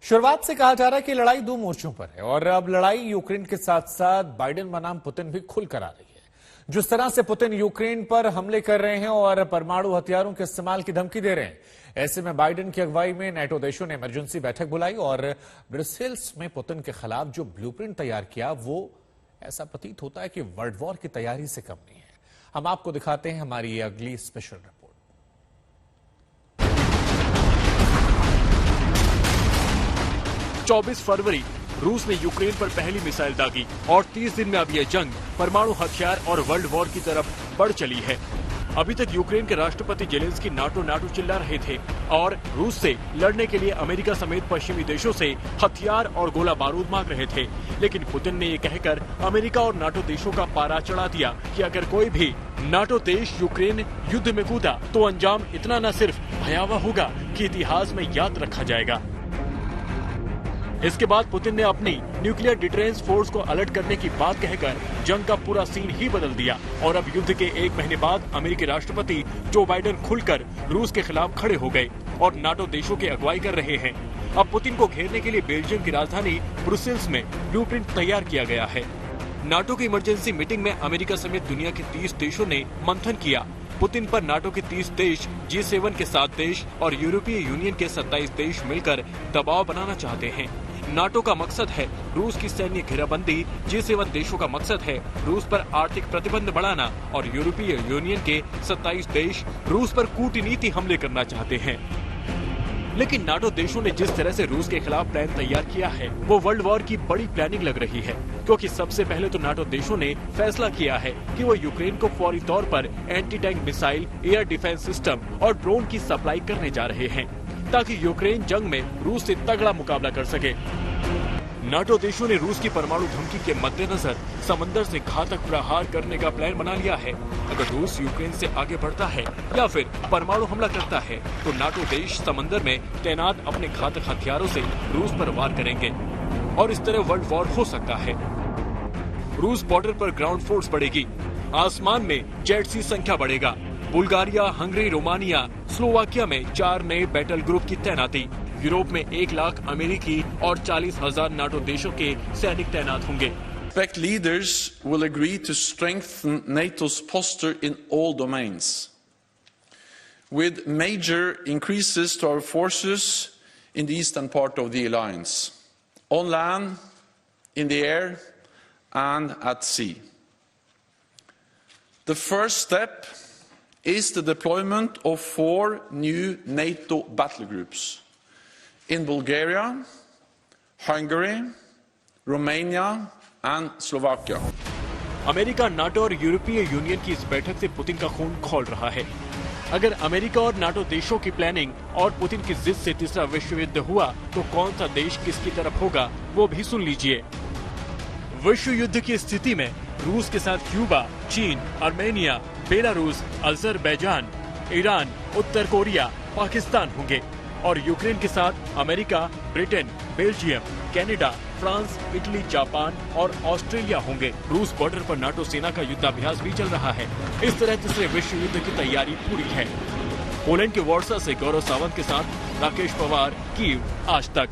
शुरुआत से कहा जा रहा है कि लड़ाई दो मोर्चों पर है और अब लड़ाई यूक्रेन के साथ साथ बाइडेन बनाम पुतिन भी खुलकर आ रही है। जिस तरह से पुतिन यूक्रेन पर हमले कर रहे हैं और परमाणु हथियारों के इस्तेमाल की धमकी दे रहे हैं, ऐसे में बाइडेन की अगुवाई में नेटो देशों ने इमरजेंसी बैठक बुलाई और ब्रसेल्स में पुतिन के खिलाफ जो ब्लूप्रिंट तैयार किया वो ऐसा प्रतीत होता है कि वर्ल्ड वॉर की तैयारी से कम नहीं है। हम आपको दिखाते हैं हमारी ये अगली स्पेशल रिपोर्ट। 24 फरवरी रूस ने यूक्रेन पर पहली मिसाइल दागी और 30 दिन में अब यह जंग परमाणु हथियार और वर्ल्ड वॉर की तरफ बढ़ चली है। अभी तक यूक्रेन के राष्ट्रपति जेलेंस्की नाटो चिल्ला रहे थे और रूस से लड़ने के लिए अमेरिका समेत पश्चिमी देशों से हथियार और गोला बारूद मांग रहे थे, लेकिन पुतिन ने ये कहकर अमेरिका और नाटो देशों का पारा चढ़ा दिया कि अगर कोई भी नाटो देश यूक्रेन युद्ध में कूदा तो अंजाम इतना न सिर्फ भयावह होगा कि इतिहास में याद रखा जाएगा। इसके बाद पुतिन ने अपनी न्यूक्लियर डिटरेंस फोर्स को अलर्ट करने की बात कहकर जंग का पूरा सीन ही बदल दिया और अब युद्ध के एक महीने बाद अमेरिकी राष्ट्रपति जो बाइडेन खुलकर रूस के खिलाफ खड़े हो गए और नाटो देशों की अगुवाई कर रहे हैं। अब पुतिन को घेरने के लिए बेल्जियम की राजधानी ब्रुसेल्स में ब्लूप्रिंट तैयार किया गया है। नाटो की इमरजेंसी मीटिंग में अमेरिका समेत दुनिया के 30 देशों ने मंथन किया। पुतिन पर नाटो के 30 देश, G7 के 7 देश और यूरोपीय यूनियन के 27 देश मिलकर दबाव बनाना चाहते हैं। नाटो का मकसद है रूस की सैन्य घेराबंदी, G7 देशों का मकसद है रूस पर आर्थिक प्रतिबंध बढ़ाना और यूरोपीय यूनियन के 27 देश रूस पर कूटनीति हमले करना चाहते हैं। लेकिन नाटो देशों ने जिस तरह से रूस के खिलाफ प्लान तैयार किया है वो वर्ल्ड वॉर की बड़ी प्लानिंग लग रही है, क्योंकि सबसे पहले तो नाटो देशों ने फैसला किया है कि वो यूक्रेन को फौरी तौर पर anti tank missile, air defence system और ड्रोन की सप्लाई करने जा रहे हैं ताकि यूक्रेन जंग में रूस से तगड़ा मुकाबला कर सके। नाटो देशों ने रूस की परमाणु धमकी के मद्देनजर समंदर से घातक प्रहार करने का प्लान बना लिया है। अगर रूस यूक्रेन से आगे बढ़ता है या फिर परमाणु हमला करता है तो नाटो देश समंदर में तैनात अपने घातक हथियारों से रूस पर वार करेंगे और इस तरह वर्ल्ड वॉर हो सकता है। रूस बॉर्डर पर ग्राउंड फोर्स बढ़ेगी, आसमान में जेट्स की संख्या बढ़ेगा। बुल्गारिया, हंगरी, रोमानिया, स्लोवाकिया में 4 नए बैटल ग्रुप की तैनाती। यूरोप में 1 लाख अमेरिकी और 40,000 नाटो देशों के सैनिक तैनात होंगे। Pact leaders will agree to strengthen NATO's posture in all domains, with major increases to our forces in the eastern part of the alliance, on land, in the air, and at sea. The first step is the deployment of 4 new NATO battle groups in Bulgaria, Hungary, Romania and Slovakia. America, NATO और यूरोपीय union की इस बैठक से Putin का खून खौल रहा है। अगर अमेरिका और नाटो देशों की प्लानिंग और पुतिन की जिद से तीसरा विश्व युद्ध हुआ तो कौन सा देश किसकी तरफ होगा वो भी सुन लीजिए। विश्व युद्ध की स्थिति में रूस के साथ क्यूबा, चीन, आर्मेनिया, बेलारूस, अजरबैजान, ईरान, उत्तर कोरिया, पाकिस्तान होंगे और यूक्रेन के साथ America, Britain, Belgium, Canada, France, Italy, Japan और ऑस्ट्रेलिया होंगे। रूस बॉर्डर पर नाटो सेना का युद्धाभ्यास भी चल रहा है। इस तरह तीसरे विश्व युद्ध की तैयारी पूरी है। पोलैंड के वार्सा से गौरव सावंत के साथ राकेश पवार, कीव, आज तक।